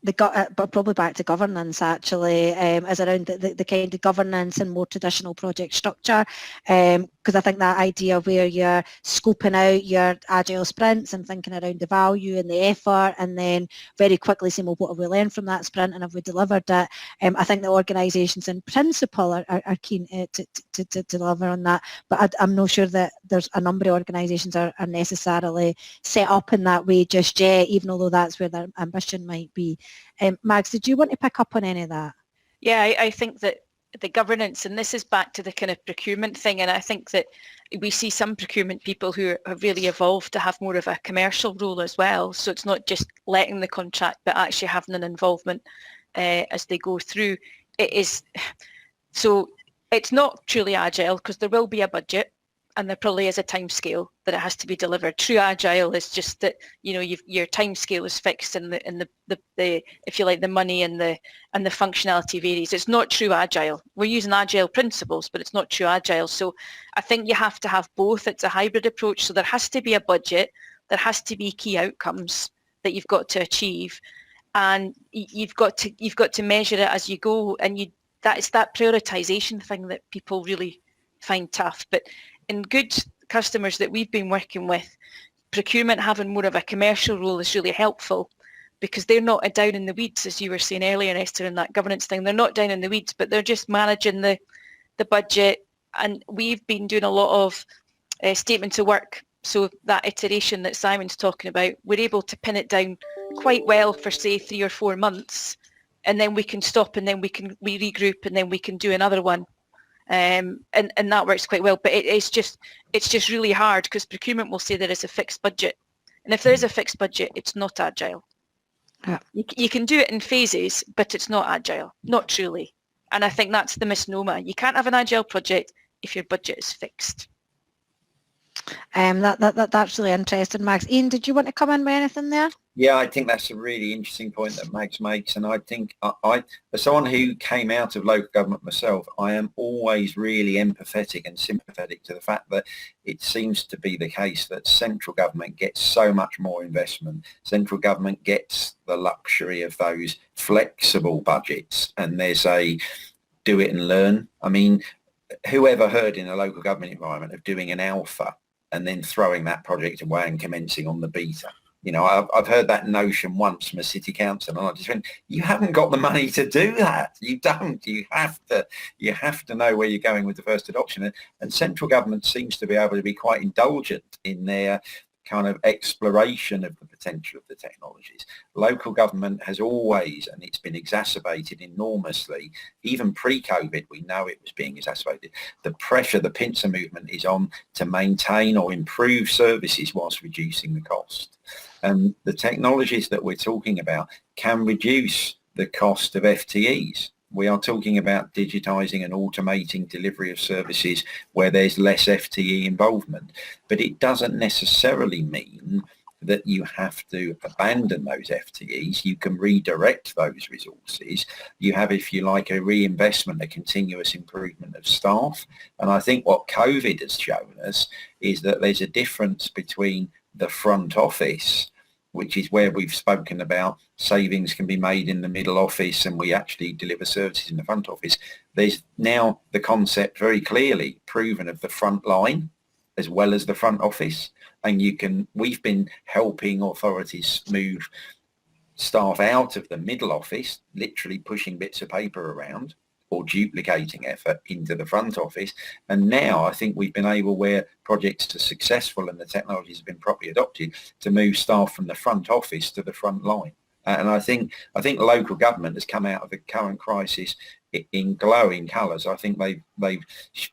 but probably back to governance actually, as around the kind of governance and more traditional project structure, because I think that idea where you're scoping out your agile sprints and thinking around the value and the effort, and then very quickly saying, well, what have we learned from that sprint and have we delivered it? I think the organisations in principle are keen to deliver on that, but I'm not sure that there's a number of organisations are necessarily set up in that way just yet, even although that's where their ambition might be. Mags, did you want to pick up on any of that? Yeah, I think that the governance, and this is back to the kind of procurement thing, and I think that we see some procurement people who have really evolved to have more of a commercial role as well. So it's not just letting the contract, but actually having an involvement as they go through. So it's not truly agile because there will be a budget, and there probably is a time scale that it has to be delivered. True agile is just that your time scale is fixed, and the if you like, the money and the functionality varies. It's not true agile. We're using agile principles, but it's not true agile. So I think you have to have both. It's a hybrid approach. So there has to be a budget, there has to be key outcomes that you've got to achieve, and you've got to measure it as you go. And it's that prioritization thing that people really find tough. But in good customers that we've been working with, procurement having more of a commercial role is really helpful, because they're not down in the weeds, as you were saying earlier, Esther, in that governance thing. They're not down in the weeds, but they're just managing the budget. And we've been doing a lot of statements of work. So that iteration that Simon's talking about, we're able to pin it down quite well for, say, 3 or 4 months. And then we can stop, and then we regroup, and then we can do another one. And that works quite well, but it's just really hard, because procurement will say there is a fixed budget, and if there is a fixed budget, it's not agile. Yeah. You can do it in phases, but it's not agile, not truly. And I think that's the misnomer. You can't have an agile project if your budget is fixed. That's really interesting, Max. Ian, did you want to come in with anything there? Yeah, I think that's a really interesting point that Max makes, and I think I as someone who came out of local government myself, I am always really empathetic and sympathetic to the fact that it seems to be the case that central government gets so much more investment. Central government gets the luxury of those flexible budgets, and there's a do it and learn. I mean, whoever heard in a local government environment of doing an alpha and then throwing that project away and commencing on the beta? I've heard that notion once from a city council, and I just went, you haven't got the money to do that. You don't. You have to know where you're going with the first adoption. And central government seems to be able to be quite indulgent in their kind of exploration of the potential of the technologies. Local government has always, and it's been exacerbated enormously, even pre-COVID, we know it was being exacerbated. The pressure, the pincer movement is on to maintain or improve services whilst reducing the cost. And the technologies that we're talking about can reduce the cost of FTEs. We are talking about digitising and automating delivery of services where there's less FTE involvement. But it doesn't necessarily mean that you have to abandon those FTEs. You can redirect those resources. You have, if you like, a reinvestment, a continuous improvement of staff. And I think what COVID has shown us is that there's a difference between the front office, which is where we've spoken about savings can be made in the middle office and we actually deliver services in the front office. There's now the concept very clearly proven of the front line as well as the front office. And we've been helping authorities move staff out of the middle office, literally pushing bits of paper around or duplicating effort into the front office. And now I think we've been able, where projects are successful and the technologies have been properly adopted, to move staff from the front office to the front line. And I think local government has come out of the current crisis in glowing colours. I think they've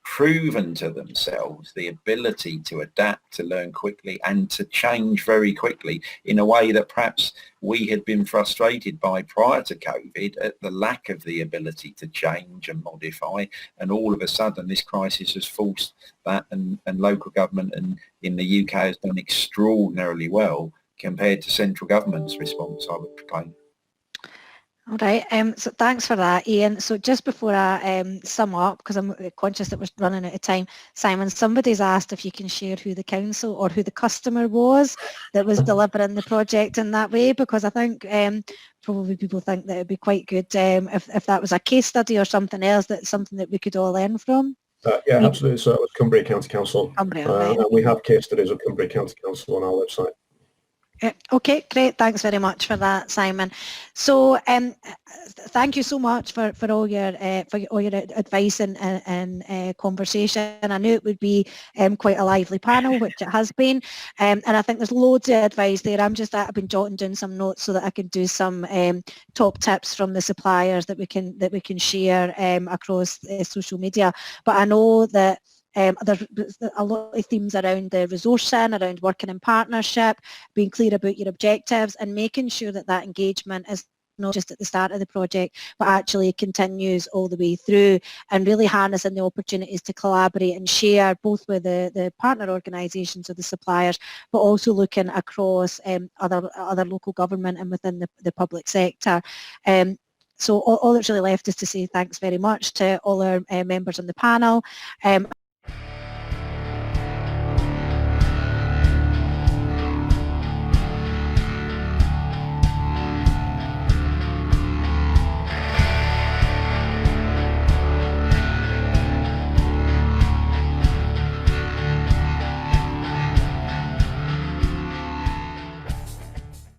proven to themselves the ability to adapt, to learn quickly and to change very quickly in a way that perhaps we had been frustrated by prior to COVID, at the lack of the ability to change and modify. And all of a sudden this crisis has forced that, and local government and in the UK has done extraordinarily well compared to central government's response, I would proclaim. All right, so thanks for that, Ian. So just before I sum up, because I'm conscious that we're running out of time, Simon, somebody's asked if you can share who the council or who the customer was that was delivering the project in that way, because I think probably people think that it would be quite good if that was a case study or something else, that's something that we could all learn from. Yeah, absolutely. So it was Cumbria County Council. Cumbria, right. And we have case studies of Cumbria County Council on our website. Okay, great. Thanks very much for that, Simon. So thank you so much for all your advice and conversation. I knew it would be quite a lively panel, which it has been, and I think there's loads of advice there. I've been jotting down some notes so that I can do some top tips from the suppliers that we can share across social media. But I know that there's a lot of themes around the resourcing, around working in partnership, being clear about your objectives and making sure that that engagement is not just at the start of the project, but actually continues all the way through, and really harnessing the opportunities to collaborate and share both with the partner organisations or the suppliers, but also looking across other local government and within the public sector. So all that's really left is to say thanks very much to all our members on the panel.